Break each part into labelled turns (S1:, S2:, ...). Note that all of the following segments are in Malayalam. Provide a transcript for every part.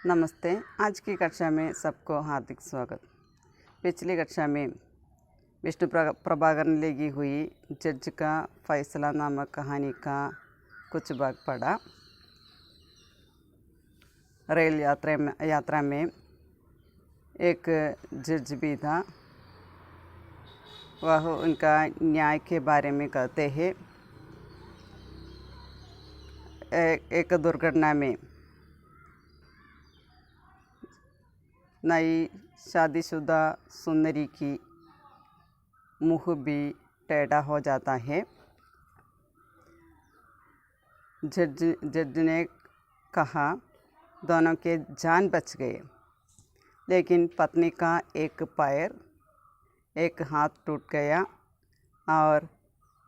S1: नमस्ते। आज की कक्षा में सबको हार्दिक स्वागत। पिछली कक्षा में विष्णु प्रभाकर ने लिखी हुई जज का फैसला नामक कहानी का कुछ भाग पढ़ा। रेल यात्रा में एक जज भी था। वह उनका न्याय के बारे में कहते हैं। एक दुर्घटना में नई शादीशुदा सुंदरी की मुँह भी टेढ़ा हो जाता है। जज ने कहा दोनों के जान बच गए, लेकिन पत्नी का एक पैर एक हाथ टूट गया और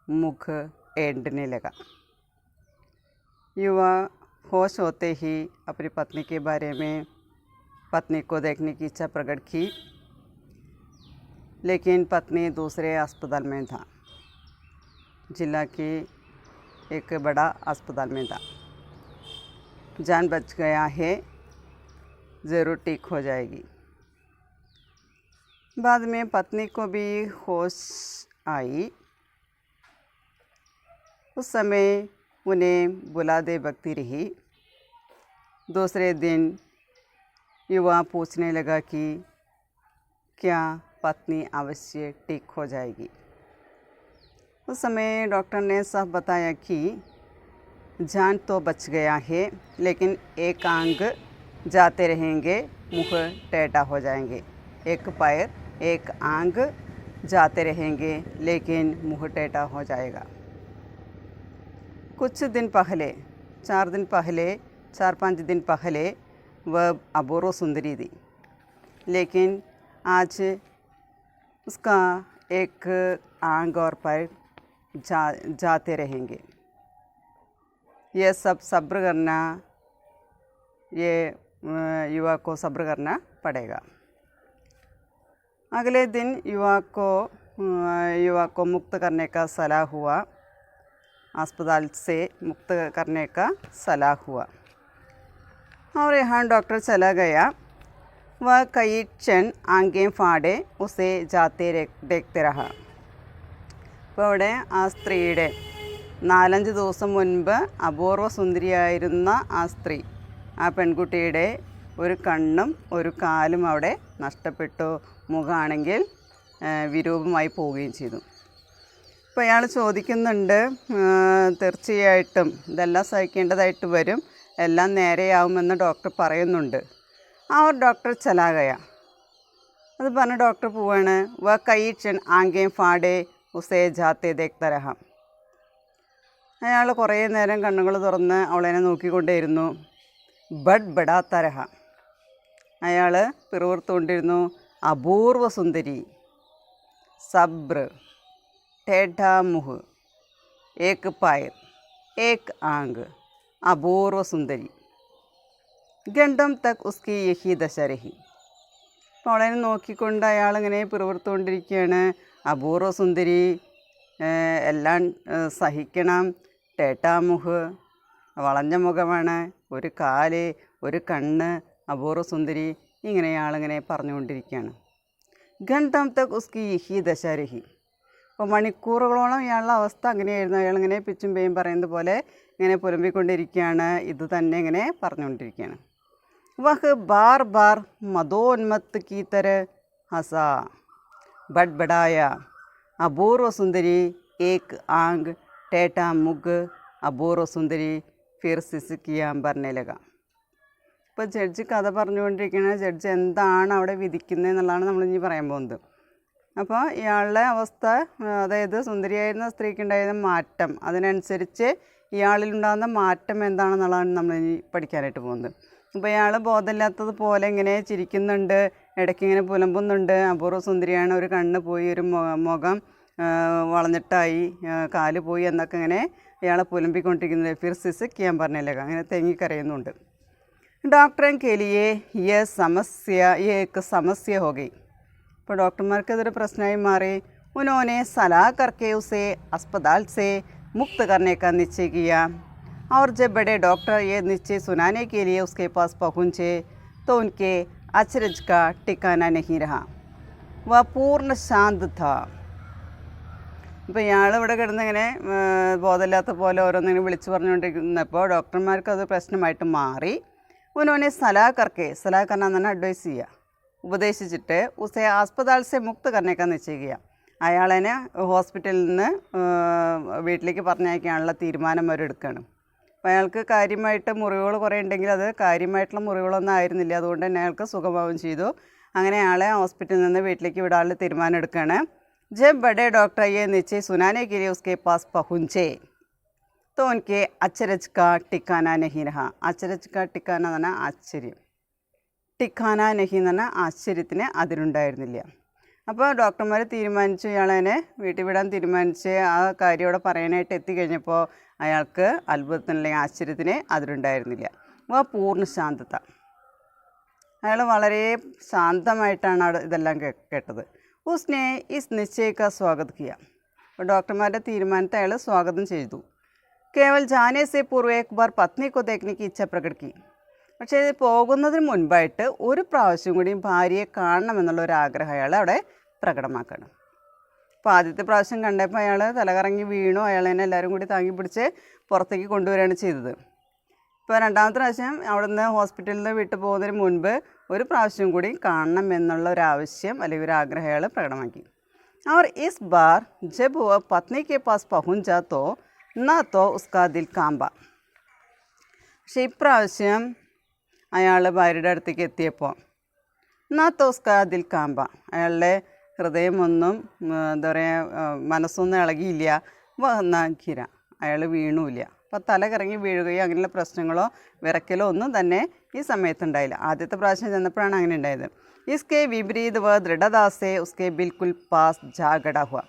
S1: मुख एंडने लगा। युवा होश होते ही अपनी पत्नी के बारे में पत्नी को देखने की इच्छा प्रकट की, लेकिन पत्नी दूसरे अस्पताल में था। जिला के एक बड़ा अस्पताल में था। जान बच गया है, ज़रूर ठीक हो जाएगी। बाद में पत्नी को भी होश आई। उस समय उन्हें बुलाते बकती रही। दूसरे दिन युवा पूछने लगा कि क्या पत्नी अवश्य ठीक हो जाएगी। उस समय डॉक्टर ने सब बताया कि जान तो बच गया है, लेकिन एक अंग जाते रहेंगे, मुँह टेढ़ा हो जाएंगे। एक पैर एक अंग जाते रहेंगे, लेकिन मुँह टेढ़ा हो जाएगा। कुछ दिन पहले 4-5 दिन पहले वह अपूर्व सुंदरी थी, लेकिन आज उसका एक आंग और पैर जाते रहेंगे। ये सब सब्र करना, ये युवा को सब्र करना पड़ेगा। अगले दिन युवा को मुक्त करने का सलाह हुआ। अस्पताल से मुक्त करने का सलाह हुआ और यहाँ डॉक्टर चला गया। वह कई क्षण आंखें फाड़े उसे जाते देखते रहा। അപ്പോൾ അവിടെ ആ സ്ത്രീയുടെ 4-5 ദിവസം മുൻപ് അപൂർവ സുന്ദരിയായിരുന്ന ആ സ്ത്രീ, ആ പെൺകുട്ടിയുടെ ഒരു കണ്ണും ഒരു കാലും അവിടെ നഷ്ടപ്പെട്ടു. മുഖമാണെങ്കിൽ വിരൂപമായി പോവുകയും ചെയ്തു. അപ്പോൾ അയാൾ ചോദിക്കുന്നുണ്ട്, തീർച്ചയായിട്ടും ഇതെല്ലാം സഹിക്കേണ്ടതായിട്ട് വരും, എല്ലാം നേരെയാവുമെന്ന് ഡോക്ടർ പറയുന്നുണ്ട്. ആ ഡോക്ടർ ചലാ ഗയ. അത് പറഞ്ഞ് ഡോക്ടർ പോവാണ്. വ കൈ ക്ഷൺ ആംഗേം ഫാഡെ ഉസേ ജാത്തെ ദേഖ്താ രഹ. അയാൾ കുറേ നേരം കണ്ണുകൾ തുറന്ന് അവളെ നോക്കിക്കൊണ്ടേയിരുന്നു. ബഡ് ബഡാത്ത രഹ. അയാൾ പിറുവിറുത്തുകൊണ്ടിരുന്നു. അപൂർവ സുന്ദരി, സബ്ര, टेढ़ा मुँह, एक पैर एक आंग, अपूर्व सुंदरी। घंटों तक उसकी यही दशा रही. അപ്പോൾ അവളെ നോക്കിക്കൊണ്ട് അയാളിങ്ങനെ പിറുവിറുത്തുകൊണ്ടിരിക്കുകയാണ്. അപൂർവ സുന്ദരി, എല്ലാം സഹിക്കണം, ടേട്ടാ മുഹ്, വളഞ്ഞ മുഖമാണ്, ഒരു കാല് ഒരു കണ്ണ്, അപൂർവ സുന്ദരി, ഇങ്ങനെ അയാളിങ്ങനെ പറഞ്ഞുകൊണ്ടിരിക്കുകയാണ്. ഘണ്ടം തക് ഉസ്കി യഹി ദശ രഹി. അപ്പോൾ മണിക്കൂറുകളോളം ഇയാളുടെ അവസ്ഥ അങ്ങനെയായിരുന്നു. അയാളിങ്ങനെ പിച്ചും പേയും പറയുന്നത് പോലെ ഇങ്ങനെ പുലമ്പിക്കൊണ്ടിരിക്കുകയാണ്. ഇത് തന്നെ ഇങ്ങനെ പറഞ്ഞുകൊണ്ടിരിക്കുകയാണ്. വഹ് ബാർ ബാർ മദോന്മത്ത് കീ തര ഹസ ബഡ്ബഡായ അപൂർവ സുന്ദരി ഏക് ആംഗ് ടേട്ടാ മുഗ് അപൂർവ സുന്ദരി ഫിർ സിസിക്കിയാൻ പറഞ്ഞ ലഗ. ഇപ്പോൾ ജഡ്ജ് കഥ പറഞ്ഞുകൊണ്ടിരിക്കുകയാണ്. ജഡ്ജ് എന്താണ് അവിടെ വിധിക്കുന്നത് എന്നുള്ളതാണ് നമ്മളിനി പറയാൻ പോകുന്നത്. അപ്പോൾ ഇയാളുടെ അവസ്ഥ, അതായത് സുന്ദരിയായിരുന്ന സ്ത്രീക്കുണ്ടായിരുന്ന മാറ്റം, അതിനനുസരിച്ച് ഇയാളിലുണ്ടാകുന്ന മാറ്റം എന്താണെന്നുള്ളതാണ് നമ്മളിനി പഠിക്കാനായിട്ട് പോകുന്നത്. അപ്പോൾ ഇയാൾ ബോധമില്ലാത്തതുപോലെ ഇങ്ങനെ ചിരിക്കുന്നുണ്ട്, ഇടയ്ക്കിങ്ങനെ പുലമ്പുന്നുണ്ട്. അപൂർവ സുന്ദരിയാണ്, ഒരു കണ്ണ് പോയി, ഒരു മുഖം വളഞ്ഞിട്ടായി, കാല് പോയി എന്നൊക്കെ ഇങ്ങനെ ഇയാളെ പുലമ്പിക്കൊണ്ടിരിക്കുന്നത്. ഫിർ സിസ് കിയാൻ പറഞ്ഞില്ലേക്ക, അങ്ങനെ തെങ്ങിക്കരയുന്നുണ്ട്. ഡോക്ടറെ കേലിയെ ഏക്ക് സമസ്യ ഹോ ഗയി. അപ്പോൾ ഡോക്ടർമാർക്ക് ഇതൊരു പ്രശ്നമായി മാറി. उन्होंने सलाह करके उसे अस्पताल से मुक्त करने का निश्चय किया और जब बड़े डॉक्टर ये निश्चय सुनाने के लिए उसके पास पहुँचे तो उनके अचरज का ठिकाना नहीं रहा। वह पूर्ण शांत था. ഇപ്പോൾ ഇയാൾ ഇവിടെ കിടന്നിങ്ങനെ ബോധമില്ലാത്ത പോലെ ഓരോന്നിങ്ങനെ വിളിച്ചു പറഞ്ഞുകൊണ്ടിരിക്കുന്നപ്പോൾ ഡോക്ടർമാർക്ക് അത് പ്രശ്നമായിട്ട് മാറി. ഉന്നോനെ സലാഹ് കർക്കെ, സലാഹ് കർണ എന്ന് പറഞ്ഞാൽ അഡ്വൈസ് ചെയ്യുക, ഉപദേശിച്ചിട്ട് ഉസെ ആസ്പതാൽ സെ മുക്ത് കർണേക്കാ നിശ്ചയിക്കുക. അയാളെ ഹോസ്പിറ്റലിൽ നിന്ന് വീട്ടിലേക്ക് പറഞ്ഞയക്കാനുള്ള തീരുമാനം അവരെടുക്കുകയാണ്. അപ്പോൾ അയാൾക്ക് കാര്യമായിട്ട് മുറിവുകൾ കുറേ ഉണ്ടെങ്കിൽ അത് കാര്യമായിട്ടുള്ള മുറിവുകളൊന്നും ആയിരുന്നില്ല. അതുകൊണ്ട് തന്നെ അയാൾക്ക് സുഖമാവുകയും ചെയ്തു. അങ്ങനെ അയാളെ ഹോസ്പിറ്റലിൽ നിന്ന് വീട്ടിലേക്ക് വിടാനുള്ള തീരുമാനം എടുക്കുകയാണ്. जब बड़े डॉक्टर ये नीचे सुनाने के लिए उसके पास पहुँचे तो उनके अचरज का टिकाना नहीं रहा. अचरज का टिकाना എന്ന് പറഞ്ഞാൽ ആശ്ചര്യം, ടിക്കാന നഹി എന്ന് പറഞ്ഞാൽ ആശ്ചര്യത്തിന് അതിരുണ്ടായിരുന്നില്ല. അപ്പോൾ ഡോക്ടർമാർ തീരുമാനിച്ചു, ഇയാളെ വീട്ടിൽ വിടാൻ തീരുമാനിച്ച് ആ കാര്യം അവിടെ പറയാനായിട്ട് എത്തിക്കഴിഞ്ഞപ്പോൾ അയാൾക്ക് അത്ഭുതത്തിനല്ലെങ്കിൽ ആശ്ചര്യത്തിന് അതിരുണ്ടായിരുന്നില്ല. അപ്പോൾ പൂർണ്ണ ശാന്തത, അയാൾ വളരെ ശാന്തമായിട്ടാണ് അവിടെ ഇതെല്ലാം കേട്ടത്. उसने इस निश्चय का स्वागत किया. ഡോക്ടർമാരുടെ തീരുമാനത്തെ അയാൾ സ്വാഗതം ചെയ്തു. കേവൽ ജാനെ സെ പൂർവ്വ एक बार पत्नी को देखने की इच्छा प्रकट की. പക്ഷേ പോകുന്നതിന് മുൻപായിട്ട് ഒരു പ്രാവശ്യം കൂടി ഭാര്യയെ കാണണമെന്നുള്ളൊരു ആഗ്രഹം അയാൾ അവിടെ പ്രകടമാക്കണം. അപ്പോൾ ആദ്യത്തെ പ്രാവശ്യം കണ്ടപ്പോൾ അയാൾ തലകറങ്ങി വീണു. അയാളെ എല്ലാവരും കൂടി താങ്ങി പിടിച്ച് പുറത്തേക്ക് കൊണ്ടുവരികയാണ് ചെയ്തത്. ഇപ്പോൾ രണ്ടാമത്തെ പ്രാവശ്യം അവിടെ നിന്ന് ഹോസ്പിറ്റലിൽ നിന്ന് വിട്ടു പോകുന്നതിന് മുൻപ് ഒരു പ്രാവശ്യം കൂടി കാണണം എന്നുള്ള ഒരു ആവശ്യം അല്ലെങ്കിൽ ഒരു ആഗ്രഹം അയാൾ പ്രകടമാക്കി. और इस बार जब वह पत्नी के पास पहुंचा तो न तो उसका दिल कांबा. പക്ഷേ ഇപ്രാവശ്യം അയാൾ ഭാര്യയുടെ അടുത്തേക്ക് എത്തിയപ്പോൾ ന तो उसका दिल कांबा, അയാളുടെ ഹൃദയമൊന്നും എന്താ പറയുക, മനസ്സൊന്നും ഇളകിയില്ല. വന്ന ഖിര, അയാൾ വീണുമില്ല. അപ്പോൾ തല കറങ്ങി വീഴുകയോ അങ്ങനെയുള്ള പ്രശ്നങ്ങളോ വിറക്കലോ ഒന്നും തന്നെ ഈ സമയത്തുണ്ടായില്ല. ആദ്യത്തെ പ്രാവശ്യം ചെന്നപ്പോഴാണ് അങ്ങനെ ഉണ്ടായത്. इसके विपरीत वह दृढ़ता से उसके बिल्कुल पास जा खड़ा हुआ.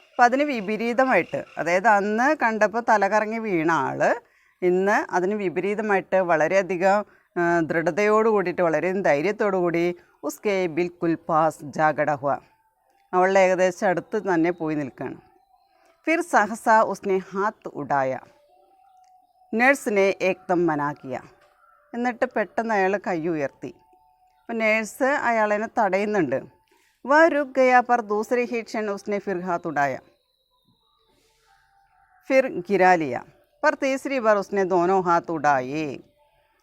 S1: അപ്പോൾ അതിന് വിപരീതമായിട്ട്, അതായത് അന്ന് കണ്ടപ്പോൾ തലകറങ്ങി വീണ ആൾ ഇന്ന് അതിന് വിപരീതമായിട്ട് വളരെയധികം ദൃഢതയോട് കൂടിയിട്ട് വളരെ ധൈര്യത്തോടു കൂടി ഉസ്കെ ബിൽക്കുൽ പാസ് ജാ ഖടാ ഹുവ, അവളുടെ ഏകദേശം അടുത്ത് തന്നെ പോയി നിൽക്കുകയാണ്. ഫിർ സഹസ ഉസ്നെ ഹാത്ത് ഉടായ, നഴ്സിനെ ഏക്ദം മനാ കിയ. എന്നിട്ട് പെട്ടെന്ന് അയാൾ കൈ ഉയർത്തി. അപ്പോൾ നേഴ്സ് അയാളെ തടയുന്നുണ്ട്. വ രുക് ഗയാ പർ ദൂസരി ഹി ക്ഷൺ ഉസ്നെ ഫിർ ഹാത്ത് ഉടായ ഫിർ ഗിരാ ലിയ പർ തീസരി ബാർ ഉസ്നെ ദോനോ ഹാത്ത് ഉടായേ.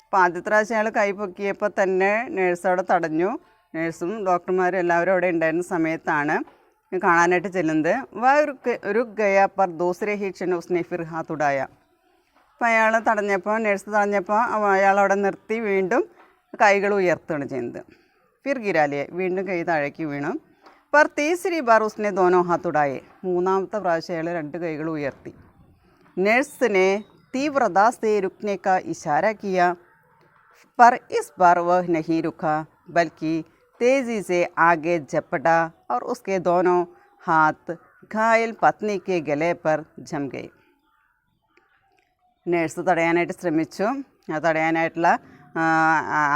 S1: അപ്പോൾ ആദ്യത്തെ പ്രാവശ്യം അയാൾ കൈ പൊക്കിയപ്പോൾ തന്നെ നേഴ്സ് അവിടെ തടഞ്ഞു. നേഴ്സും ഡോക്ടർമാരും എല്ലാവരും അവിടെ ഉണ്ടായിരുന്ന സമയത്താണ് കാണാനായിട്ട് ചെല്ലുന്നത്. വ രുക് ഗയാ പർ ദൂസരി ഹി ക്ഷൺ ഉസ്നെ ഫിർ ഹാത്ത് ഉടായ. അപ്പോൾ അയാൾ തടഞ്ഞപ്പോൾ, നേഴ്സ് തടഞ്ഞപ്പോൾ അയാളവിടെ നിർത്തി വീണ്ടും കൈകൾ ഉയർത്തുകയാണ് ചെയ്യുന്നത്. ഫിർ ഗിരാലിയെ, വീണ്ടും കൈ താഴേക്ക് വീണു. പർ തീസരി ബാർ ഉസ്നെ ദോനോ ഹാത്തുടായെ, മൂന്നാമത്തെ പ്രാവശ്യം അയാൾ രണ്ട് കൈകൾ ഉയർത്തി. നഴ്സിനെ തീവ്രത സെ രുക്നെ കാ ഇഷാര കിയ पर इस बार वह नहीं रुका बल्कि तेज़ी से आगे झपटा और उसके दोनों हाथ घायल पत्नी के गले पर जम गए. നേഴ്സ് തടയാനായിട്ട് ശ്രമിച്ചു. തടയാനായിട്ടുള്ള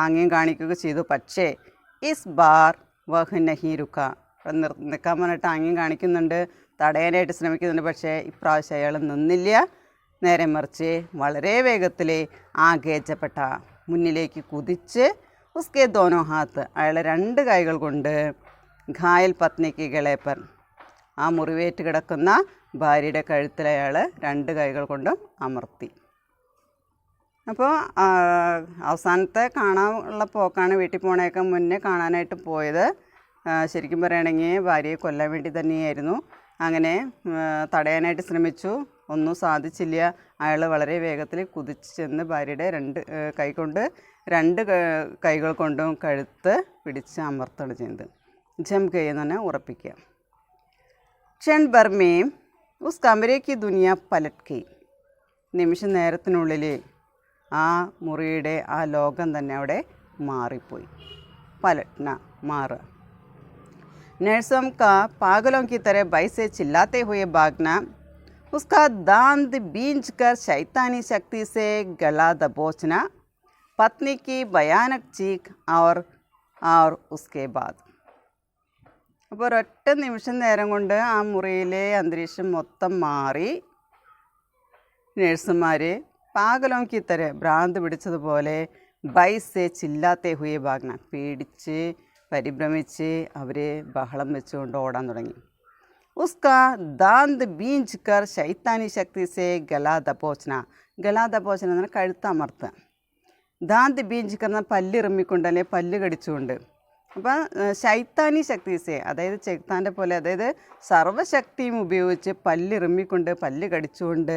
S1: ആംഗ്യം കാണിക്കുകയൊക്കെ ചെയ്തു. പക്ഷേ ഇസ് ബാർ വഹ് നഹി രുക്ക, നിൽക്കാൻ പറഞ്ഞിട്ട് ആംഗ്യം കാണിക്കുന്നുണ്ട്, തടയാനായിട്ട് ശ്രമിക്കുന്നുണ്ട്. പക്ഷേ ഇപ്രാവശ്യം അയാൾ നിന്നില്ല. നേരെ മറിച്ച് വളരെ വേഗത്തിൽ ആഗേജപ്പെട്ട, മുന്നിലേക്ക് കുതിച്ച് ഉസ്കെ ദോനോ ഹാത്ത്, അയാളെ രണ്ട് കൈകൾ കൊണ്ട് ഘായൽ പത്നിക്ക് ഗളേപ്പർ, ആ മുറിവേറ്റ് കിടക്കുന്ന ഭാര്യയുടെ കഴുത്തിൽ അയാൾ രണ്ട് കൈകൾ കൊണ്ടും അമർത്തി. അപ്പോൾ അവസാനത്തെ കാണാനുള്ള പോക്കാണ്. വീട്ടിൽ പോണേക്കാൾ മുന്നേ കാണാനായിട്ട് പോയത് ശരിക്കും പറയുകയാണെങ്കിൽ ഭാര്യയെ കൊല്ലാൻ വേണ്ടി തന്നെയായിരുന്നു. അങ്ങനെ തടയാനായിട്ട് ശ്രമിച്ചു, ഒന്നും സാധിച്ചില്ല. അയാൾ വളരെ വേഗത്തിൽ കുതിച്ച് ചെന്ന് ഭാര്യയുടെ രണ്ട് കൈകൾ കൊണ്ടും കഴുത്ത് പിടിച്ച് അമർത്താണ് ചെയ്യുന്നത്. ജം കൈ എന്ന് പറഞ്ഞാൽ ഉറപ്പിക്കുക. ക്ഷൺ ബർമേം ഉസ് കമരയ്ക്ക് ദുനിയ പലറ്റ്, നിമിഷ നേരത്തിനുള്ളിൽ ആ മുറിയുടെ ആ ലോകം തന്നെ അവിടെ മാറിപ്പോയി. പലട്ന, മാറുക. नर्सों का पागलों की तरह भय से चिल्लाते हुए भागना, उसका दांत बींच कर शैतानी शक्ति से गला दबोचना, पत्नी की भयानक चीख और उसके बाद. അപ്പോൾ ഒരൊറ്റ നിമിഷം നേരം കൊണ്ട് ആ മുറിയിലെ അന്തരീക്ഷം മൊത്തം മാറി. നേഴ്സുമാർ പാകലോം കിത്തര, ഭ്രാന്ത് പിടിച്ചതുപോലെ ഭയ സെ ചില്ലാത്തെ ഹുയെ ഭാഗ്ന, പേടിച്ച് പരിഭ്രമിച്ച് അവർ ബഹളം വെച്ചുകൊണ്ട് ഓടാൻ തുടങ്ങി. ഉസ്കാ ദാന്ത് ബീഞ്ച് കർ ശൈത്താനി ശക്തി സെ ഗലാ ദബോച്ചന, ഗലാ ദബോച്ചന എന്ന് പറഞ്ഞാൽ കഴുത്തമർത്തുക. ദാന്ത് ബീഞ്ച് കർ എന്നാൽ പല്ലിറുമ്മിക്കൊണ്ട് അല്ലെങ്കിൽ പല്ല് കടിച്ചുകൊണ്ട്. അപ്പം ശൈത്താനി ശക്തി സെ, അതായത് ചെകുത്താൻ്റെ പോലെ, അതായത് സർവ്വശക്തിയും ഉപയോഗിച്ച് പല്ലിറുമ്മിക്കൊണ്ട് പല്ല് കടിച്ചുകൊണ്ട്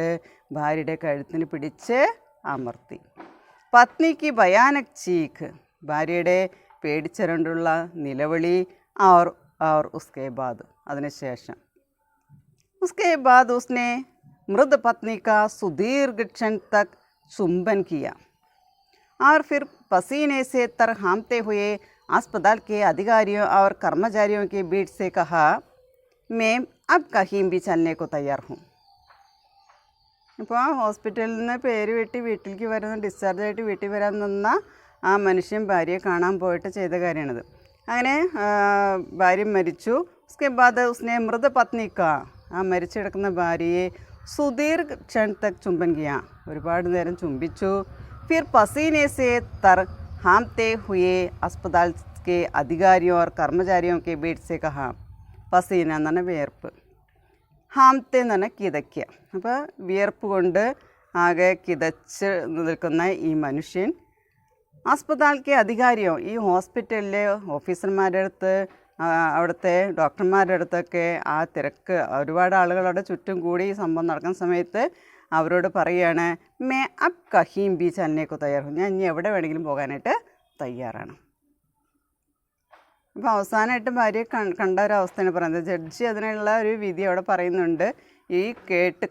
S1: ഭാര്യയുടെ കഴുത്തിന് പിടിച്ച് അമർത്തി. പത്നിക്ക് ഭയാനക് ചീഖ്, ഭാര്യയുടെ പേടിച്ചരണ്ടുള്ള നിലവിളി. और उसके बाद, അതിനുശേഷം उसके बाद उसने मृद पत्नी का सुदीर्घ क्षण तक चुंबन किया और फिर पसीने से तरहामते हुए अस्पताल के अधिकारियों और कर्मचारियों के बीच से कहा, मैं अब कहीं भी चलने को तैयार हूँ. ഇപ്പോൾ ഹോസ്പിറ്റലിൽ നിന്ന് പേര് വെട്ടി വീട്ടിലേക്ക് വരുന്ന, ഡിസ്ചാർജായിട്ട് വീട്ടിൽ വരാൻ നിന്ന ആ മനുഷ്യൻ ഭാര്യയെ കാണാൻ പോയിട്ട് ചെയ്ത കാര്യമാണിത്. അങ്ങനെ ഭാര്യ മരിച്ചു. ഉസ്കെ ബാദ് ഉസ്നെ മൃത പത്നിക്ക, ആ മരിച്ചു കിടക്കുന്ന ഭാര്യയെ സുദീർഘ ക്ഷൺ തക് ചുംബൻ കിയ, ഒരുപാട് നേരം ചുംബിച്ചു. ഫിർ പസീനെ സെ തർ ഹാംത്തെ ഹുയെ അസ്പതാൽ കെ അധികാരിയോ ഓർ കർമ്മചാരിയോ കെ ബീച്ച് സെ കഹ, പസീന എന്ന് പറഞ്ഞാൽ വിയർപ്പ്, ഹാംത്തെ എന്ന് പറഞ്ഞാൽ കിതയ്ക്കുക. അപ്പോൾ വിയർപ്പ് കൊണ്ട് ആകെ കിതച്ച് നിൽക്കുന്ന ഈ മനുഷ്യൻ ആസ്പതാൽക്ക് അധികാരിയോ, ഈ ഹോസ്പിറ്റലിലെ ഓഫീസർമാരുടെ അടുത്ത്, അവിടുത്തെ ഡോക്ടർമാരുടെ അടുത്തൊക്കെ ആ തിരക്ക്, ഒരുപാട് ആളുകൾ അവിടെ ചുറ്റും കൂടി ഈ സംഭവം നടക്കുന്ന സമയത്ത് അവരോട് പറയുകയാണ്, മേ അബ് കഹീം ബി ചലനേക്കോ തയ്യാറാണ്, ഞാൻ ഇനി എവിടെ വേണമെങ്കിലും പോകാനായിട്ട് തയ്യാറാണ്. അപ്പോൾ അവസാനമായിട്ട് ഭാര്യയെ കണ്ട ഒരവസ്ഥയാണ് പറയുന്നത്. ജഡ്ജി അതിനുള്ള ഒരു വിധി അവിടെ പറയുന്നുണ്ട്. ഈ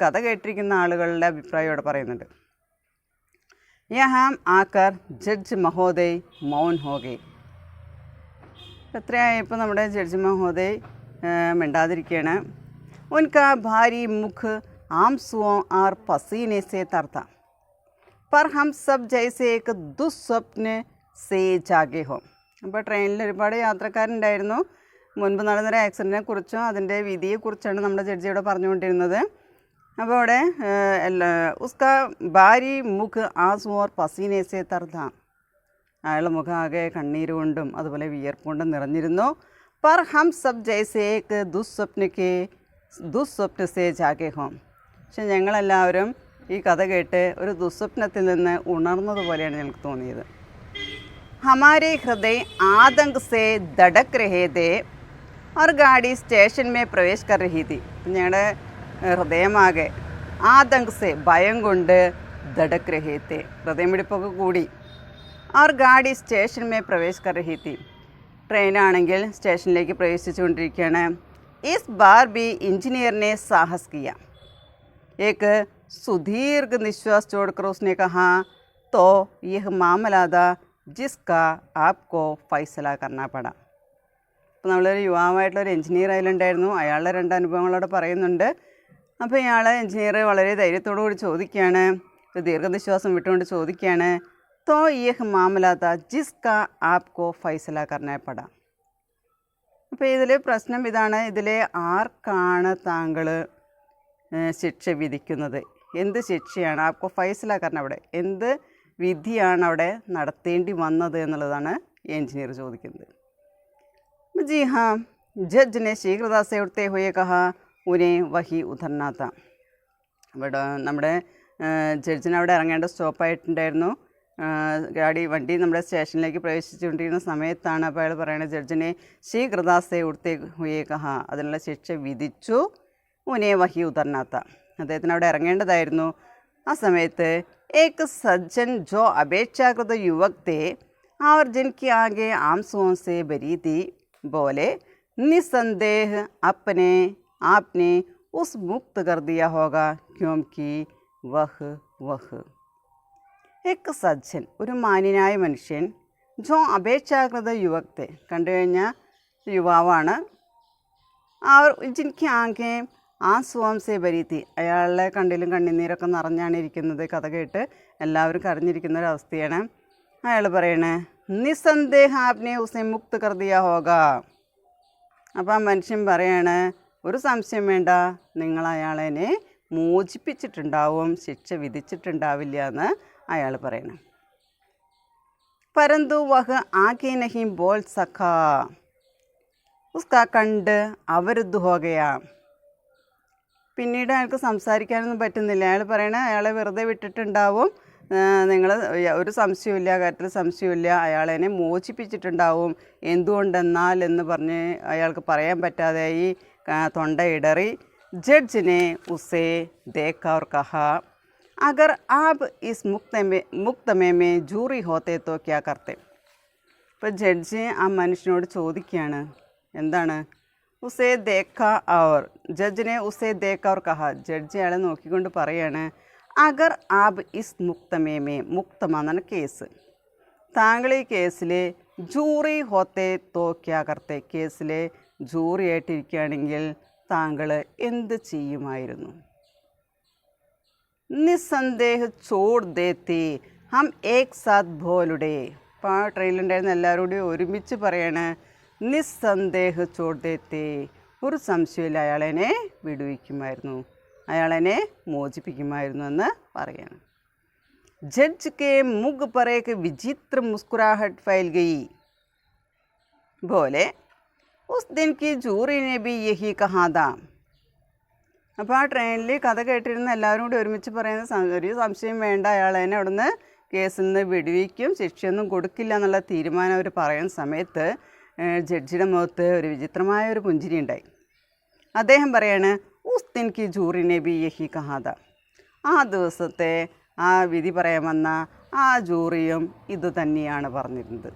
S1: കഥ കേട്ടിരിക്കുന്ന ആളുകളുടെ അഭിപ്രായം അവിടെ പറയുന്നുണ്ട്. यहाँ आकर जज महोदय मौन हो गए. എത്രയായപ്പോൾ നമ്മുടെ ജഡ്ജി മഹോദയ് മിണ്ടാതിരിക്കുകയാണ്. उनका भारी मुख आंसुओं और पसीने से तर था, पर हम सब जैसे एक दुस्वप्न से जागे हो. അപ്പോൾ ട്രെയിനിൽ ഒരുപാട് യാത്രക്കാരുണ്ടായിരുന്നു. മുൻപ് നടന്നൊരു ആക്സിഡൻറ്റിനെ കുറിച്ചും അതിൻ്റെ വിധിയെക്കുറിച്ചാണ് നമ്മുടെ ജഡ്ജിയോട് പറഞ്ഞുകൊണ്ടിരുന്നത്. അപ്പോൾ അവിടെ ഉസ്ക ഭാരി മുഖ് ആസു ഓർ പസീനെ സെ തർദ, അയാളുടെ മുഖം ആകെ കണ്ണീര് കൊണ്ടും അതുപോലെ വിയർപ്പ് കൊണ്ടും നിറഞ്ഞിരുന്നു. പർ ഹം സബ് ജൈസേ ഏക് ദുസ്വപ്ന സെ ജാഗെ ഹോം, പക്ഷെ ഞങ്ങളെല്ലാവരും ഈ കഥ കേട്ട് ഒരു ദുസ്വപ്നത്തിൽ നിന്ന് ഉണർന്നതുപോലെയാണ് ഞങ്ങൾക്ക് തോന്നിയത്. ഹമാരെ ഹൃദയ ആതങ്ക് സെ ധടക് രഹേ തേ और गाड़ी स्टेशन में प्रवेश कर रही थी. ഞങ്ങളുടെ ഹൃദയമാകെ ആതങ്ക് സെ, ഭയം കൊണ്ട്, ധടക് രഹേ തേ, ഹൃദയമിടിപ്പൊക്കെ കൂടി. और गाड़ी स्टेशन में प्रवेश कर रही थी, ട്രെയിനാണെങ്കിൽ സ്റ്റേഷനിലേക്ക് പ്രവേശിച്ചുകൊണ്ടിരിക്കുകയാണ്. इस बार भी इंजीनियर ने साहस किया. एक सुदीर्घ निश्वास छोड़कर उसने कहा, तो यह मामला था जिसका आपको फैसला करना पड़ा. അപ്പോൾ നമ്മളൊരു യുവാവായിട്ടുള്ളൊരു എഞ്ചിനീയർ അതിലുണ്ടായിരുന്നു. അയാളുടെ രണ്ട് അനുഭവങ്ങളോട് പറയുന്നുണ്ട്. അപ്പോൾ ഇയാൾ എഞ്ചിനീയർ വളരെ ധൈര്യത്തോടു കൂടി ചോദിക്കുകയാണ്, ഒരു ദീർഘനിശ്വാസം വിട്ടുകൊണ്ട് ചോദിക്കുകയാണ്, തോ യഹ് മാമല താ ജിസ്കാ ആപ്കോ ഫൈസല കർനാ പടാ. അപ്പോൾ ഇതിൽ പ്രശ്നം ഇതാണ്, ഇതിൽ ആർക്കാണ് താങ്കൾ ശിക്ഷ വിധിക്കുന്നത്, എന്ത് ശിക്ഷയാണ് ആപ്കോ ഫൈസല കർന, അവിടെ എന്ത് വിധിയാണ് അവിടെ നടത്തേണ്ടി വന്നത് എന്നുള്ളതാണ് എഞ്ചിനീയർ ചോദിക്കുന്നത്. जी हाँ, जज ने शीघ्रता से उठते हुए कहा, उन्हें वही उतरना था. ഇവിടെ നമ്മുടെ ജഡ്ജിന് അവിടെ ഇറങ്ങേണ്ട സ്റ്റോപ്പായിട്ടുണ്ടായിരുന്നു. വണ്ടി നമ്മുടെ സ്റ്റേഷനിലേക്ക് പ്രവേശിച്ചുകൊണ്ടിരുന്ന സമയത്താണ്. അപ്പോൾ അയാൾ പറയുന്നത്, ജഡ്ജിനെ ശീഘ്രദാസെ ഉടുത്തെ ഹുയെ കഹ, അതിനുള്ള ശിക്ഷ വിധിച്ചു. ഉനെ വഹി ഉതർനാത്ത, അദ്ദേഹത്തിന് അവിടെ ഇറങ്ങേണ്ടതായിരുന്നു. ആ സമയത്ത് ഏക് സജ്ജൻ ജോ അപേക്ഷാകൃത യുവക് തേ और जिनकी आगे आंसुओं से भरी थी बोले, निसंदेह अपने आपने उस मुक्त कर दिया होगा क्योंकि वह एक സജ്ജൻ, ഒരു മാന്യനായ മനുഷ്യൻ, ജോ അപേക്ഷാകൃത യുവക്തെ, കണ്ടു കഴിഞ്ഞാൽ യുവാവാണ്. ആ ജിൻക്ക് ആകെ ആസ്വാം സെ ഭരീത്തി, അയാളുടെ കണ്ണിലും കണ്ണുനീരൊക്കെ നിറഞ്ഞാണ് ഇരിക്കുന്നത്. കഥ കേട്ട് എല്ലാവരും കരഞ്ഞിരിക്കുന്ന ഒരവസ്ഥയാണ്. അയാൾ പറയണേ, നിസ്സന്ദേഹ ആപ്നെ ഉസെ മുക്ത് കർ ദിയ ഹോഗ. അപ്പോൾ ആ മനുഷ്യൻ പറയാണ്, ഒരു സംശയം വേണ്ട, നിങ്ങൾ അയാളെ മോചിപ്പിച്ചിട്ടുണ്ടാവും, ശിക്ഷ വിധിച്ചിട്ടുണ്ടാവില്ല എന്ന് അയാൾ പറയണം. परंतु वह आगे नहीं बोल सका, उसका കണ്ട് അവരുദ്ധ हो गया. പിന്നീട് അയാൾക്ക് സംസാരിക്കാനൊന്നും പറ്റുന്നില്ല. അയാൾ പറയണ അയാളെ വെറുതെ വിട്ടിട്ടുണ്ടാവും, നിങ്ങൾ ഒരു സംശയമില്ല, കാര്യത്തിൽ സംശയമില്ല, അയാളെന്നെ മോചിപ്പിച്ചിട്ടുണ്ടാവും. എന്തുകൊണ്ടെന്നാൽ എന്ന് പറഞ്ഞ് അയാൾക്ക് പറയാൻ പറ്റാതെ ഈ തൊണ്ട ഇടറി. ജഡ്ജിനെ ഉസേ ദേഖ और कहा, अगर आप इस मुकदमे में जूरी होते तो क्या करते. ഇപ്പോൾ ജഡ്ജി ആ മനുഷ്യനോട് ചോദിക്കുകയാണ്, എന്താണ്? ഉസേ ദേഖ ഔർ, ജഡ്ജിനെ ഉസേ ദേഖ ഔർ കഹ, ജഡ്ജി അയാളെ നോക്കിക്കൊണ്ട് പറയാണ്, അഗർ ആബ് ഇസ് മുക്തമേമേ, മുക്തമ എന്നാണ് കേസ്, താങ്കൾ ഈ കേസിൽ ജൂറി ഹോത്തെ തോ ക്യാ കർത്തെ, കേസിൽ ജൂറി ആയിട്ടിരിക്കുകയാണെങ്കിൽ താങ്കൾ എന്ത് ചെയ്യുമായിരുന്നു? നിസ്സന്ദേഹ് ചോട് ദേത്തി ഹം ഏക് സാത്ത് ബോലുടെ. അപ്പോൾ ആ ട്രെയിനിലുണ്ടായിരുന്ന എല്ലാവരും കൂടി ഒരുമിച്ച് പറയാണ്, നിസ്സന്ദേഹ് ചോട് ദേത്തി, ഒരു സംശയമില്ല, അയാളെന്നെ വിടുവിക്കുമായിരുന്നു, അയാളെന്നെ മോചിപ്പിക്കുമായിരുന്നു എന്ന് പറയാണ്. ജഡ്ജ് കെ മുഖ് पर एक विचित्र मुस्कुराहट फैल गई, बोले उस दिन की जूरी ने भी यही कहा था. അപ്പോൾ ആ ട്രെയിനിൽ കഥ കേട്ടിരുന്ന എല്ലാവരും കൂടി ഒരുമിച്ച് പറയുന്ന, ഒരു സംശയം വേണ്ട, അയാളെന്നെ അവിടുന്ന് കേസിൽ നിന്ന് വിടുവിക്കും, ശിക്ഷയൊന്നും കൊടുക്കില്ല എന്നുള്ള തീരുമാനം അവർ പറയുന്ന സമയത്ത് ജഡ്ജിയുടെ മുഖത്ത് ഒരു വിചിത്രമായ ഒരു പുഞ്ചിരി ഉണ്ടായി. അദ്ദേഹം പറയാണ്, ഉസ് ദിൻ കി ജൂറിനെ ബി യഹി കഹാദ, ആ ദിവസത്തെ ആ വിധി പറയാൻ വന്ന ആ ജൂറിയും ഇത് തന്നെയാണ് പറഞ്ഞിരുന്നത്.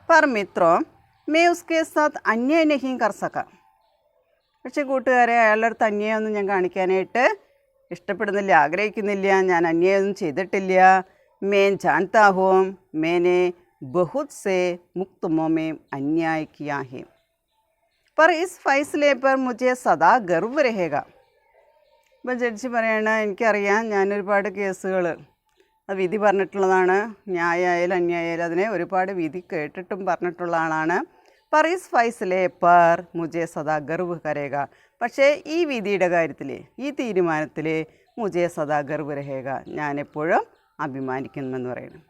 S1: പർ മിത്രോ മേ ഉസ്കെ സാത്ത് അന്യായ നഹീം കർ സക, പക്ഷേ കൂട്ടുകാരെ, അയാളുടെ അടുത്ത് അന്യായമൊന്നും ഞാൻ കാണിക്കാനായിട്ട് ഇഷ്ടപ്പെടുന്നില്ല, ആഗ്രഹിക്കുന്നില്ല, ഞാൻ അന്യായമൊന്നും ചെയ്തിട്ടില്ല. മേൻ ജാൻതാ ഹൂം മേനെ ബഹുത് സേ മുക്തമോ മേ അന്യായ കിയാ ഹേ, पर इस फैसले पर मुझे सदा गर्व रहेगा. ഇപ്പോൾ ജഡ്ജി പറയണ, എനിക്കറിയാം, ഞാനൊരുപാട് കേസുകൾ വിധി പറഞ്ഞിട്ടുള്ളതാണ്, ന്യായമായാലും അന്യായാലും അതിനെ ഒരുപാട് വിധി കേട്ടിട്ടും പറഞ്ഞിട്ടുള്ള ആളാണ്. पर इस फैसले पर मुझे सदा गर्व करेगा, പക്ഷേ ഈ വിധിയുടെ കാര്യത്തിൽ, ഈ തീരുമാനത്തിൽ മുझे सदा गर्व रहेगा, ഞാനെപ്പോഴും അഭിമാനിക്കുമെന്ന് പറയുന്നു.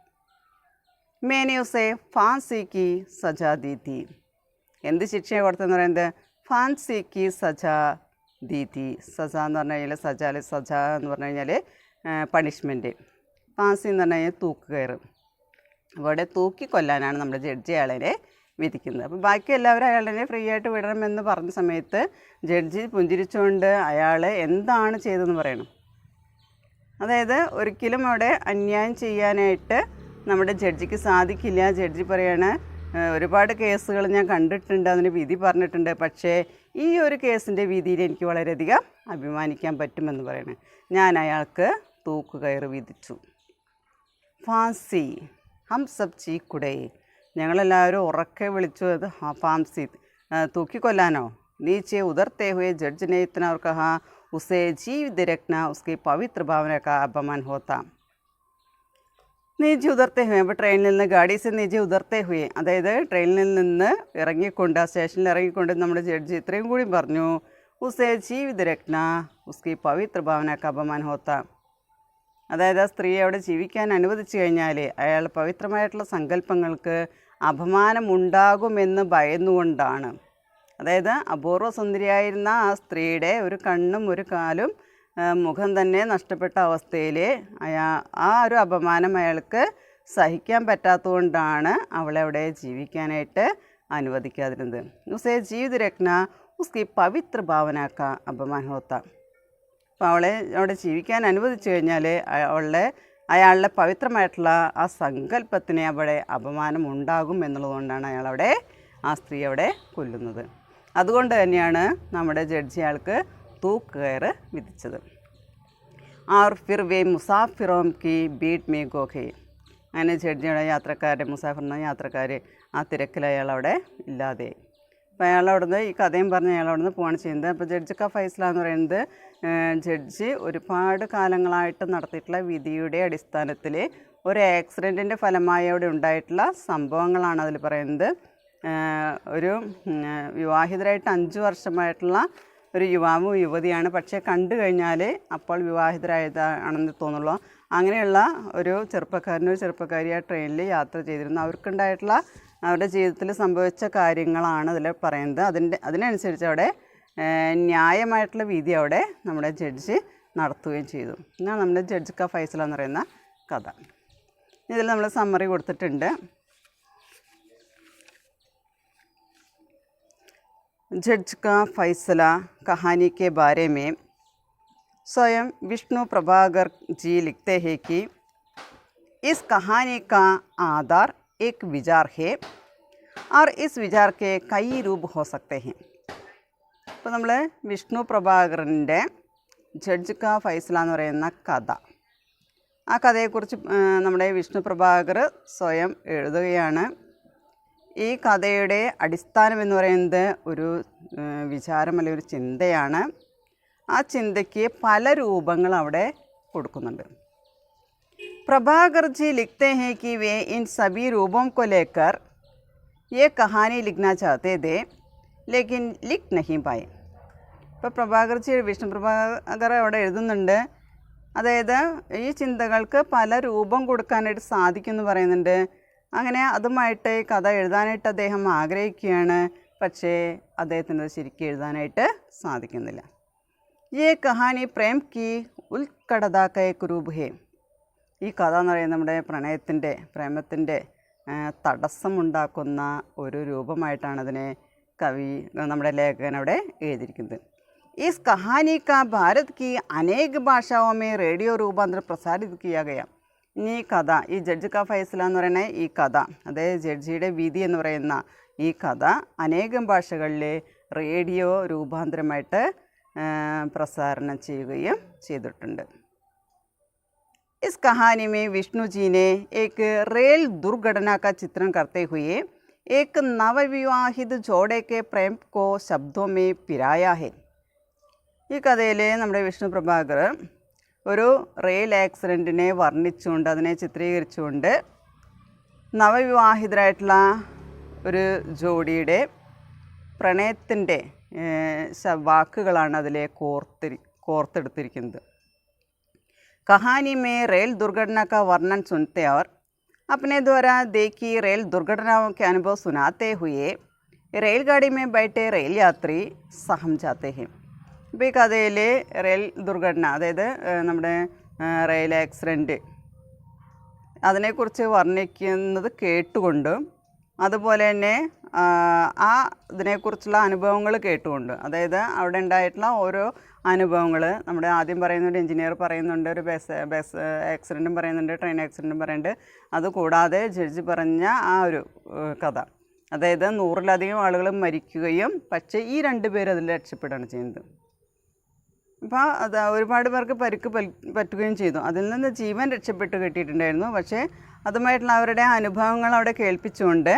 S1: मैंने उसे फांसी की सजा दी थी, എന്ത് ശിക്ഷയാണ് കൊടുത്തതെന്ന് പറയുന്നത്? ഫാൻസിക്ക് സജ ദീതി, സജ എന്ന് പറഞ്ഞു കഴിഞ്ഞാൽ സജ എന്ന് പറഞ്ഞു കഴിഞ്ഞാൽ പണിഷ്മെൻറ്റ്, ഫാൻസി എന്ന് പറഞ്ഞു കഴിഞ്ഞാൽ തൂക്കുകയറ്. അവിടെ തൂക്കി കൊല്ലാനാണ് നമ്മുടെ ജഡ്ജി അയാളെ വിധിക്കുന്നത്. അപ്പോൾ ബാക്കി എല്ലാവരും അയാളെ ഫ്രീ ആയിട്ട് വിടണമെന്ന് പറഞ്ഞ സമയത്ത് ജഡ്ജി പുഞ്ചിരിച്ചുകൊണ്ട് അയാൾ എന്താണ് ചെയ്തതെന്ന് പറയണം. അതായത് ഒരിക്കലും അവിടെ അന്യായം ചെയ്യാനായിട്ട് നമ്മുടെ ജഡ്ജിക്ക് സാധിക്കില്ല. ജഡ്ജി പറയാണ്, ഒരുപാട് കേസുകൾ ഞാൻ കണ്ടിട്ടുണ്ട്, അതിന് വിധി പറഞ്ഞിട്ടുണ്ട്, പക്ഷേ ഈ ഒരു കേസിൻ്റെ വിധിയിൽ എനിക്ക് വളരെയധികം അഭിമാനിക്കാൻ പറ്റുമെന്ന് പറയണേ. ഞാൻ അയാൾക്ക് തൂക്കുകയറ് വിധിച്ചു. ഫാൻസി ഹം സബ് ചീക്കുടേ, ഞങ്ങളെല്ലാവരും ഉറക്കെ വിളിച്ചു, അത് ഫാൻസി, തൂക്കിക്കൊല്ലാനോ? നീച്ചെ ഉദർത്തെ ഹുए जज ने इतना और कहा उसे जीवित रखना उसकी पवित्र भावना का अपमान होता. നീജി ഉദർത്തെ ഹുए, അപ്പോൾ ട്രെയിനിൽ നിന്ന് ഗാഡീസ് നീജി ഉദർത്തെ ഹുए, അതായത് ട്രെയിനിൽ നിന്ന് ഇറങ്ങിക്കൊണ്ട്, ആ സ്റ്റേഷനിൽ ഇറങ്ങിക്കൊണ്ട് നമ്മുടെ ജഡ്ജി ഇത്രയും കൂടി പറഞ്ഞു, ഉസേ ജീവിത രത്ന ഉസ്കി പവിത്ര ഭാവനക്ക് അപമാൻ ഹോത്ത, അതായത് ആ സ്ത്രീയെ അവിടെ ജീവിക്കാൻ അനുവദിച്ചു കഴിഞ്ഞാൽ അയാൾ പവിത്രമായിട്ടുള്ള സങ്കല്പങ്ങൾക്ക് അപമാനമുണ്ടാകുമെന്ന് ഭയന്നുകൊണ്ടാണ്. അതായത് അപൂർവ സുന്ദരിയായിരുന്ന ആ സ്ത്രീയുടെ ഒരു കണ്ണും ഒരു കാലും മുഖം തന്നെ നഷ്ടപ്പെട്ട അവസ്ഥയിൽ ആ ഒരു അപമാനം അയാൾക്ക് സഹിക്കാൻ പറ്റാത്തതുകൊണ്ടാണ് അവളെ അവിടെ ജീവിക്കാനായിട്ട് അനുവദിക്കാതിരുന്നത്. ഉസേ ജീവിത രത്ന ഉസ്കി പവിത്ര ഭാവനാക്ക അപമാൻ ഹോത്ത, അപ്പോൾ അവളെ അവിടെ ജീവിക്കാൻ അനുവദിച്ചു കഴിഞ്ഞാൽ അയാളുടെ പവിത്രമായിട്ടുള്ള ആ സങ്കല്പത്തിന് അവിടെ അപമാനം ഉണ്ടാകും എന്നുള്ളതുകൊണ്ടാണ് അയാളവിടെ ആ സ്ത്രീ അവിടെ കൊല്ലുന്നത്. അതുകൊണ്ട് തന്നെയാണ് നമ്മുടെ ജഡ്ജി അയാൾക്ക് തൂക്കുകയറ് വിധിച്ചത്. ആർ ഫിർ വേ മുസാഫിറോം കി ബീറ്റ് മേ ഗോഖെ, അങ്ങനെ ജഡ്ജിയുടെ യാത്രക്കാരെ, മുസാഫിറിൻ്റെ യാത്രക്കാർ ആ തിരക്കിൽ അയാളവിടെ ഇല്ലാതെ. അപ്പോൾ അയാളവിടുന്ന് ഈ കഥയും പറഞ്ഞ് അയാളവിടുന്ന് പോവാണ് ചെയ്യുന്നത്. അപ്പോൾ ജഡ്ജി ക ഫൈസല എന്ന് പറയുന്നത് ജഡ്ജി ഒരുപാട് കാലങ്ങളായിട്ട് നടത്തിയിട്ടുള്ള വിധിയുടെ അടിസ്ഥാനത്തിൽ ഒരു ആക്സിഡൻറ്റിൻ്റെ ഫലമായി അവിടെ ഉണ്ടായിട്ടുള്ള സംഭവങ്ങളാണ് അതിൽ പറയുന്നത്. ഒരു വിവാഹിതരായിട്ട് 5 വർഷമായിട്ടുള്ള ഒരു യുവാവും യുവതിയാണ്. പക്ഷേ കണ്ടു കഴിഞ്ഞാൽ അപ്പോൾ വിവാഹിതരായതാണെന്ന് തോന്നുള്ളൂ. അങ്ങനെയുള്ള ഒരു ചെറുപ്പക്കാരി ആ ട്രെയിനിൽ യാത്ര ചെയ്തിരുന്നു. അവർക്കുണ്ടായിട്ടുള്ള അവരുടെ ജീവിതത്തിൽ സംഭവിച്ച കാര്യങ്ങളാണ് അതിൽ പറയുന്നത്. അതിനനുസരിച്ച് അവിടെ ന്യായമായിട്ടുള്ള വിധി അവിടെ നമ്മുടെ ജഡ്ജ് നടത്തുകയും ചെയ്തു. എന്നാണ് നമ്മുടെ ജഡ്ജ് കാ ഫൈസല എന്ന് പറയുന്ന കഥ. ഇതിൽ നമ്മൾ സമ്മറി കൊടുത്തിട്ടുണ്ട്. जज का फैसला कहानी के बारे में स्वयं विष्णु प्रभाकर जी लिखते हैं कि इस कहानी का आधार एक विचार है और इस विचार के कई रूप हो सकते हैं. അപ്പോൾ നമ്മൾ വിഷ്ണു പ്രഭാകറിൻ്റെ ജഡ്ജ് കാ ഫൈസല എന്ന് പറയുന്ന കഥ, ആ കഥയെക്കുറിച്ച് നമ്മുടെ വിഷ്ണു പ്രഭാകർ സ്വയം എഴുതുകയാണ്. ഈ കഥയുടെ അടിസ്ഥാനം എന്ന് പറയുന്നത് ഒരു വിചാരം അല്ലെങ്കിൽ ഒരു ചിന്തയാണ്. ആ ചിന്തയ്ക്ക് പല രൂപങ്ങൾ അവിടെ കൊടുക്കുന്നുണ്ട്. प्रभाकर जी लिखते हैं कि वे इन सभी रूपों को लेकर ये कहानी लिखना चाहते थे लेकिन लिख नहीं पाए. ഇപ്പോൾ പ്രഭാകർ ജി വിഷ്ണു പ്രഭാകർ അവിടെ എഴുതുന്നുണ്ട്. അതായത് ഈ ചിന്തകൾക്ക് പല രൂപം കൊടുക്കാനായിട്ട് സാധിക്കുമെന്ന് പറയുന്നുണ്ട്. അങ്ങനെ അതുമായിട്ട് കഥ എഴുതാനായിട്ട് അദ്ദേഹം ആഗ്രഹിക്കുകയാണ്. പക്ഷേ അദ്ദേഹത്തിന് ശരിക്കും എഴുതാനായിട്ട് സാധിക്കുന്നില്ല. ഈ കഹാനി പ്രേം കി ഉൽക്കടതാക്ക കുരൂപ് ഹേ. ഈ കഥ എന്ന് പറയുന്നത് നമ്മുടെ പ്രേമത്തിൻ്റെ തടസ്സമുണ്ടാക്കുന്ന ഒരു രൂപമായിട്ടാണ് അതിനെ നമ്മുടെ ലേഖകൻ അവിടെ എഴുതിയിരിക്കുന്നത്. इस कहानी का भारत की अनेक भाषाओं में रेडियो रूपांतर प्रसारित किया गया. ഈ കഥ, ഈ ജഡ്ജ് കാ ഫൈസല എന്ന് പറയുന്ന ഈ കഥ, അതായത് ജഡ്ജിയുടെ വിധി എന്ന് പറയുന്ന ഈ കഥ അനേകം ഭാഷകളിൽ റേഡിയോ രൂപാന്തരമായിട്ട് പ്രസാരണം ചെയ്യുകയും ചെയ്തിട്ടുണ്ട്. इस कहानी में विष्णु जी ने एक रेल दुर्घटना का चित्रण करते हुए एक नवविवाहित जोड़े के प्रेम को शब्दों में पिराया है. ഈ കഥയിൽ നമ്മുടെ വിഷ്ണു പ്രഭാകർ ഒരു റെയിൽ ആക്സിഡൻറ്റിനെ വർണ്ണിച്ചുകൊണ്ട് അതിനെ ചിത്രീകരിച്ചുകൊണ്ട് നവവിവാഹിതരായിട്ടുള്ള ഒരു ജോഡിയുടെ പ്രണയത്തിൻ്റെ വാക്കുകളാണ് അതിലെ കോർത്തെടുത്തിരിക്കുന്നത്. कहानी में रेल दुर्घटना का वर्णन सुनते और अपने द्वारा देखी रेल दुर्घटनाओं के अनुभव सुनाते हुए रेलगाड़ी में बैठे रेल यात्री सहम जाते हैं. ഇപ്പോൾ ഈ കഥയിൽ റെയിൽ ദുർഘടന, അതായത് നമ്മുടെ റെയിൽ ആക്സിഡൻറ്റ്, അതിനെക്കുറിച്ച് വർണ്ണിക്കുന്നത് കേട്ടുകൊണ്ടും അതുപോലെ തന്നെ ആ ഇതിനെക്കുറിച്ചുള്ള അനുഭവങ്ങൾ കേട്ടുകൊണ്ട്, അതായത് അവിടെ ഉണ്ടായിട്ടുള്ള ഓരോ അനുഭവങ്ങൾ നമ്മുടെ ആദ്യം പറയുന്നുണ്ട്, എഞ്ചിനീയർ പറയുന്നുണ്ട്, ഒരു ബസ് ആക്സിഡൻറ്റും പറയുന്നുണ്ട്, ട്രെയിൻ ആക്സിഡൻറ്റും പറയുന്നുണ്ട്. അതുകൂടാതെ ജഡ്ജി പറഞ്ഞ ആ ഒരു കഥ, അതായത് 100-ലധികം ആളുകൾ മരിക്കുകയും പക്ഷേ ഈ 2 പേര് അതിൽ രക്ഷപ്പെടുകയാണ് ചെയ്യുന്നത്. അപ്പോൾ അത് ഒരുപാട് പേർക്ക് പരിക്ക് പറ്റുകയും ചെയ്തു. അതിൽ നിന്ന് ജീവൻ രക്ഷപ്പെട്ട് കിട്ടിയിട്ടുണ്ടായിരുന്നു. പക്ഷേ അതുമായിട്ടുള്ള അവരുടെ അനുഭവങ്ങൾ അവിടെ കേൾപ്പിച്ചുകൊണ്ട്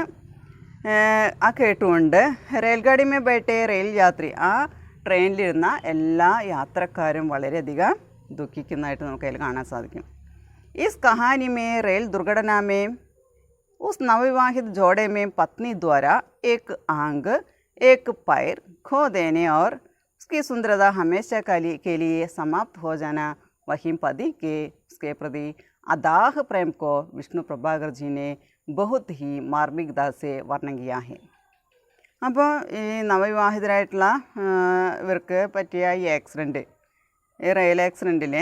S1: കേട്ടുകൊണ്ട് റെയിൽഗാഡി മേ ബൈഠേ റെയിൽ യാത്രി, ആ ട്രെയിനിലിരുന്ന എല്ലാ യാത്രക്കാരും വളരെയധികം ദുഃഖിക്കുന്നതായിട്ട് നമുക്കതിൽ കാണാൻ സാധിക്കും. Is Kahani may rail ദുർഘടന may उस नवविवाहित जोड़े में पत्नी द्वारा एक आंग एक पैर खो देने और उसकी सुंदरता हमेशा के लिए समाप्त हो जाना वहीं पति के उसके प्रति अदाह प्रेम को विष्णु प्रभाकर जी ने बहुत ही मार्मिकता से वर्णन किया है. അപ്പോൾ ഈ നവവിവാഹിതരായിട്ടുള്ള ഇവർക്ക് പറ്റിയ ഈ ആക്സിഡൻറ്റ്, ഈ റെയിൽ ആക്സിഡൻറ്റിൽ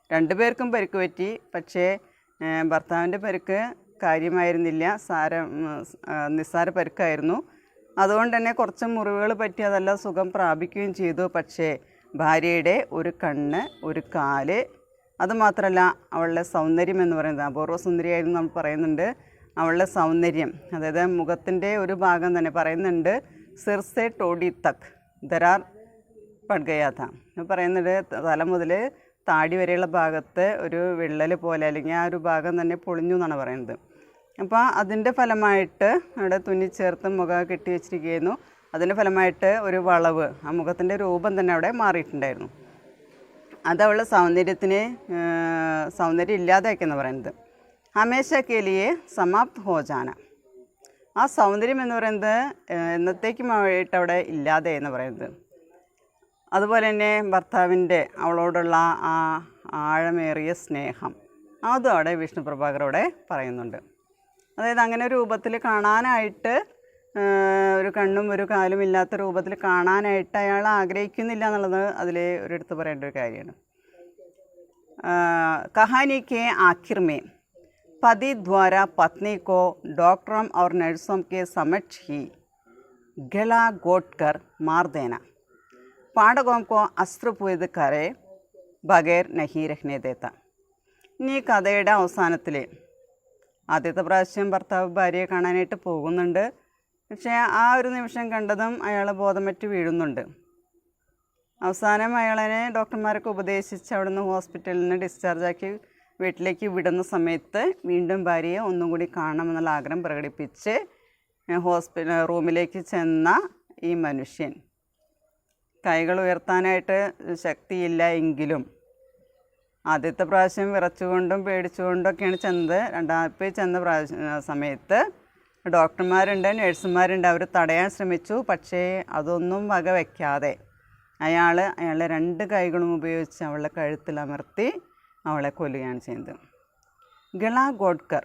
S1: 2 പേർക്കും പരിക്ക് പറ്റി. പക്ഷേ ഭർത്താവിൻ്റെ പരിക്ക് കാര്യമായിരുന്നില്ല, നിസ്സാര പരിക്കായിരുന്നു. അതുകൊണ്ട് തന്നെ കുറച്ച് മുറിവുകൾ പറ്റി അതെല്ലാം സുഖം പ്രാപിക്കുകയും ചെയ്തു. പക്ഷേ ഭാര്യയുടെ ഒരു കണ്ണ്, ഒരു കാല്, അതുമാത്രമല്ല അവളുടെ സൗന്ദര്യം എന്ന് പറയുന്നത് അപൂർവ സുന്ദരിയായിരുന്നു നമ്മൾ പറയുന്നുണ്ട്. അവളുടെ സൗന്ദര്യം, അതായത് മുഖത്തിൻ്റെ ഒരു ഭാഗം തന്നെ പറയുന്നുണ്ട്, സിർസെ ടോഡി തക് ദരാർ പഡ്ഗയാഥ പറയുന്നുണ്ട്, തല മുതൽ താടി വരെയുള്ള ഭാഗത്ത് ഒരു വിള്ളൽ പോലെ അല്ലെങ്കിൽ ആ ഒരു ഭാഗം തന്നെ പൊളിഞ്ഞു എന്നാണ് പറയുന്നത്. അപ്പോൾ അതിൻ്റെ ഫലമായിട്ട് അവിടെ തുന്നിച്ചേർത്ത് മുഖം കെട്ടി വെച്ചിരിക്കുന്നു. അതിൻ്റെ ഫലമായിട്ട് ഒരു വളവ്, ആ മുഖത്തിൻ്റെ രൂപം തന്നെ അവിടെ മാറിയിട്ടുണ്ടായിരുന്നു. അതവളുടെ സൗന്ദര്യം ഇല്ലാതെയൊക്കെയെന്ന് പറയുന്നത്. ഹമേശ കേലിയെ സമാപ്ത് ഹോജാന, ആ സൗന്ദര്യം എന്ന് പറയുന്നത് എന്നത്തേക്കുമായിട്ട് അവിടെ ഇല്ലാതെ എന്ന് പറയുന്നത്. അതുപോലെ തന്നെ ഭർത്താവിൻ്റെ അവളോടുള്ള ആ ആഴമേറിയ സ്നേഹം അതും അവിടെ വിഷ്ണു പ്രഭാകർ അവിടെ പറയുന്നുണ്ട്. അതായത് അങ്ങനെ രൂപത്തിൽ കാണാനായിട്ട്, ഒരു കണ്ണും ഒരു കാലും ഇല്ലാത്ത രൂപത്തിൽ കാണാനായിട്ട് അയാൾ ആഗ്രഹിക്കുന്നില്ല എന്നുള്ളത് അതിൽ ഒരിടത്ത് പറയേണ്ട ഒരു കാര്യമാണ്. कहानी के आखिर में पति द्वारा पत्नी को डॉक्टरों और नर्सों के समक्ष ही गला घोटकर मार देना पाठकों को अस्त्रपूरित करे बगैर नहीं रखने देता. ഇനി കഥയുടെ അവസാനത്തിൽ ആദ്യത്തെ പ്രാവശ്യം ഭർത്താവ് ഭാര്യയെ കാണാനായിട്ട് പോകുന്നുണ്ട്. പക്ഷേ ആ ഒരു നിമിഷം കണ്ടതും അയാൾ ബോധമറ്റ് വീഴുന്നുണ്ട്. അവസാനം അയാളെ ഡോക്ടർമാരൊക്കെ ഉപദേശിച്ച് അവിടുന്ന് ഹോസ്പിറ്റലിൽ നിന്ന് ഡിസ്ചാർജാക്കി വീട്ടിലേക്ക് വിടുന്ന സമയത്ത് വീണ്ടും ഭാര്യയെ ഒന്നും കൂടി കാണണമെന്നുള്ള ആഗ്രഹം പ്രകടിപ്പിച്ച് റൂമിലേക്ക് ചെന്ന ഈ മനുഷ്യൻ കൈകൾ ഉയർത്താനായിട്ട് ശക്തിയില്ല എങ്കിലും ആദ്യത്തെ പ്രാവശ്യം വിറച്ചുകൊണ്ടും പേടിച്ചുകൊണ്ടൊക്കെയാണ് ചെന്നത്. രണ്ടാമത്തെ ചെന്ന സമയത്ത് ഡോക്ടർമാരുണ്ട്, നഴ്സുമാരുണ്ട്, അവർ തടയാൻ ശ്രമിച്ചു. പക്ഷേ അതൊന്നും വക വയ്ക്കാതെ അയാളുടെ രണ്ട് കൈകളും ഉപയോഗിച്ച് അവളുടെ കഴുത്തിൽ അമർത്തി അവളെ കൊല്ലുകയാണ് ചെയ്യുന്നത്. ഗള ഗോഡ്കർ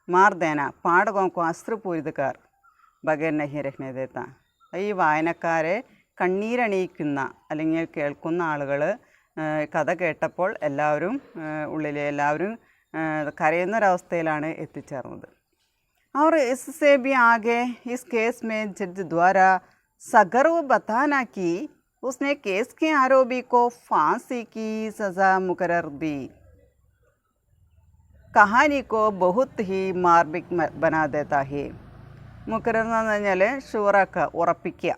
S1: മാർദേന പാഠകോക്കോ അസ്ത്രപൂരിതക്കാർ ബഗൈർ നഹി രഖ്നെ ദേത്ത. ഈ വായനക്കാരെ കണ്ണീരണിയിക്കുന്ന അല്ലെങ്കിൽ കേൾക്കുന്ന ആളുകൾ കഥ കേട്ടപ്പോൾ എല്ലാവരും കരയുന്നൊരവസ്ഥയിലാണ് എത്തിച്ചേർന്നത്. और इससे भी आगे इस केस में जज द्वारा सगर्व बताना कि उसने केस के आरोपी को फांसी की सज़ा मुकर्रर दी कहानी को बहुत ही मार्मिक बना देता है. മുക്കറർ എന്ന് പറഞ്ഞാൽ ഷുവറാക്കുക, ഉറപ്പിക്കുക.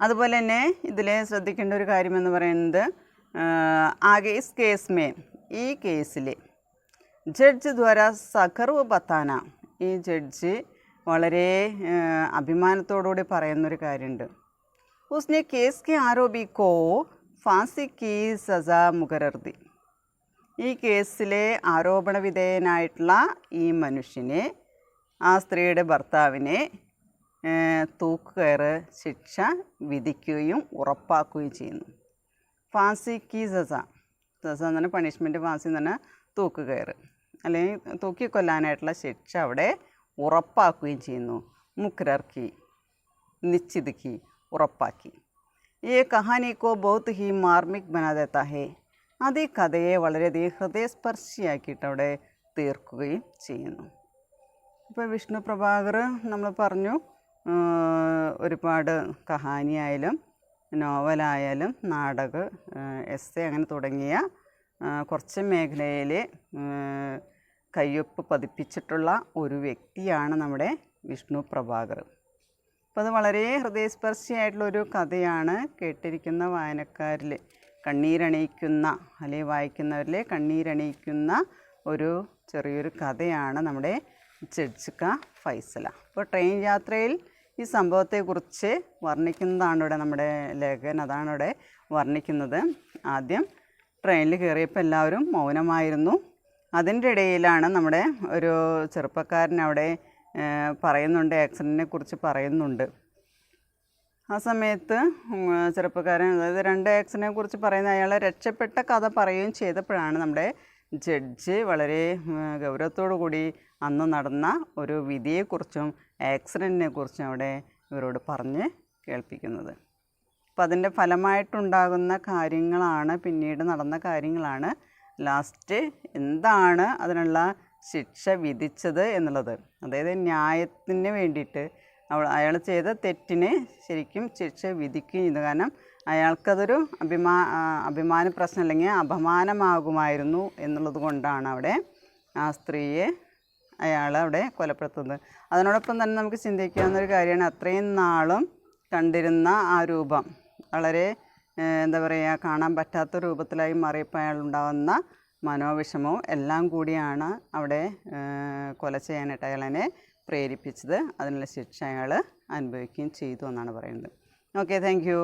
S1: അതുപോലെ തന്നെ ഇതിൽ ശ്രദ്ധിക്കേണ്ട ഒരു കാര്യമെന്ന് പറയുന്നത് ആകെ ഇസ് കേസ് ഈ കേസിൽ ജഡ്ജ് ദ്വാര സഗർവ് ബത്താന, ഈ ജഡ്ജ് വളരെ അഭിമാനത്തോടുകൂടി പറയുന്നൊരു കാര്യമുണ്ട്. ഉസ്നെ കേസ് കെ ആരോപിക്കോ ഫാൻസി കി സസ മുകർറർ ദി. ഈ കേസിലെ ആരോപണ വിധേയനായിട്ടുള്ള ഈ മനുഷ്യനെ, ആ സ്ത്രീയുടെ ഭർത്താവിനെ തൂക്കുകയറ് ശിക്ഷ വിധിക്കുകയും ഉറപ്പാക്കുകയും ചെയ്യുന്നു. ഫാൻസി കി സസ, സസ എന്ന് പറഞ്ഞാൽ പണിഷ്മെൻറ്റ്, ഫാൻസി എന്ന് പറഞ്ഞാൽ തൂക്കുകയറ് അല്ലെങ്കിൽ തൂക്കിക്കൊല്ലാനായിട്ടുള്ള ശിക്ഷ അവിടെ ഉറപ്പാക്കുകയും ചെയ്യുന്നു. മുക്കറർക്കി, നിശ്ചിതക്കി, ഉറപ്പാക്കി. ഈ കഹാനിക്കോ ബഹുത് ഹി മാർമിക് ബനാ ദേത്താ ഹേ. അത് ഈ കഥയെ വളരെയധികം ഹൃദയസ്പർശിയാക്കിയിട്ട് അവിടെ തീർക്കുകയും ചെയ്യുന്നു. ഇപ്പോൾ വിഷ്ണു പ്രഭാകർ നമ്മൾ പറഞ്ഞു ഒരുപാട് കഹാനിയായാലും നോവലായാലും നാടക, എസ്സേ അങ്ങനെ തുടങ്ങിയ കുറച്ച് മേഖലയിൽ കയ്യൊപ്പ് പതിപ്പിച്ചിട്ടുള്ള ഒരു വ്യക്തിയാണ് നമ്മുടെ വിഷ്ണു പ്രഭാകർ. അപ്പോൾ അത് വളരെ ഹൃദയസ്പർശിയായിട്ടുള്ളൊരു കഥയാണ്. കേട്ടിരിക്കുന്ന വായനക്കാരിൽ കണ്ണീരണിയിക്കുന്ന അല്ലെങ്കിൽ വായിക്കുന്നവരിൽ കണ്ണീരണിയിക്കുന്ന ഒരു ചെറിയൊരു കഥയാണ് നമ്മുടെ ജഡ്ജ് കാ ഫൈസല. അപ്പോൾ ട്രെയിൻ യാത്രയിൽ ഈ സംഭവത്തെക്കുറിച്ച് വർണ്ണിക്കുന്നതാണ് ഇവിടെ നമ്മുടെ ലേഖകൻ, അതാണ് ഇവിടെ വർണ്ണിക്കുന്നത്. ആദ്യം ട്രെയിനിൽ കയറിയപ്പോൾ എല്ലാവരും മൗനമായിരുന്നു. അതിൻ്റെ ഇടയിലാണ് നമ്മുടെ ഒരു ചെറുപ്പക്കാരൻ അവിടെ പറയുന്നുണ്ട്, ആക്സിഡൻറ്റിനെ കുറിച്ച് പറയുന്നുണ്ട്. ആ സമയത്ത് ചെറുപ്പക്കാരൻ, അതായത് രണ്ട് ആക്സിഡൻറ്റിനെ കുറിച്ച് പറയുന്ന അയാളെ രക്ഷപ്പെട്ട കഥ പറയുകയും ചെയ്തപ്പോഴാണ് നമ്മുടെ ജഡ്ജ് വളരെ ഗൗരവത്തോടു കൂടി അന്ന് നടന്ന ഒരു വിധിയെക്കുറിച്ചും ആക്സിഡൻറ്റിനെ കുറിച്ചും അവിടെ ഇവരോട് പറഞ്ഞ് കേൾപ്പിക്കുന്നത്. അപ്പം അതിൻ്റെ ഫലമായിട്ടുണ്ടാകുന്ന കാര്യങ്ങളാണ്, പിന്നീട് നടന്ന കാര്യങ്ങളാണ് ലാസ്റ്റ് എന്താണ് അതിനുള്ള ശിക്ഷ വിധിച്ചത് എന്നുള്ളത്. അതായത് ന്യായത്തിന് വേണ്ടിയിട്ട് അയാൾ ചെയ്ത തെറ്റിന് ശരിക്കും ശിക്ഷ വിധിക്കുകയും ചെയ്തു. കാരണം അയാൾക്കതൊരു അഭിമാന പ്രശ്നം അല്ലെങ്കിൽ അപമാനമാകുമായിരുന്നു എന്നുള്ളത് കൊണ്ടാണ് അവിടെ ആ സ്ത്രീയെ അയാൾ അവിടെ കൊലപ്പെടുത്തുന്നത്. അതിനോടൊപ്പം തന്നെ നമുക്ക് ചിന്തിക്കാവുന്നൊരു കാര്യമാണ്, അത്രയും നാളും കണ്ടിരുന്ന ആ രൂപം വളരെ എന്താ പറയുക, കാണാൻ പറ്റാത്ത രൂപത്തിലായി മാറിയപ്പോൾ അയാളുണ്ടാകുന്ന മനോവിഷമവും എല്ലാം കൂടിയാണ് അവിടെ കൊല ചെയ്യാനായിട്ട് അയാളെ പ്രേരിപ്പിച്ചത്. അതിനുള്ള ശിക്ഷ അയാൾ അനുഭവിക്കുകയും ചെയ്തു എന്നാണ് പറയുന്നത്. Okay, thank you.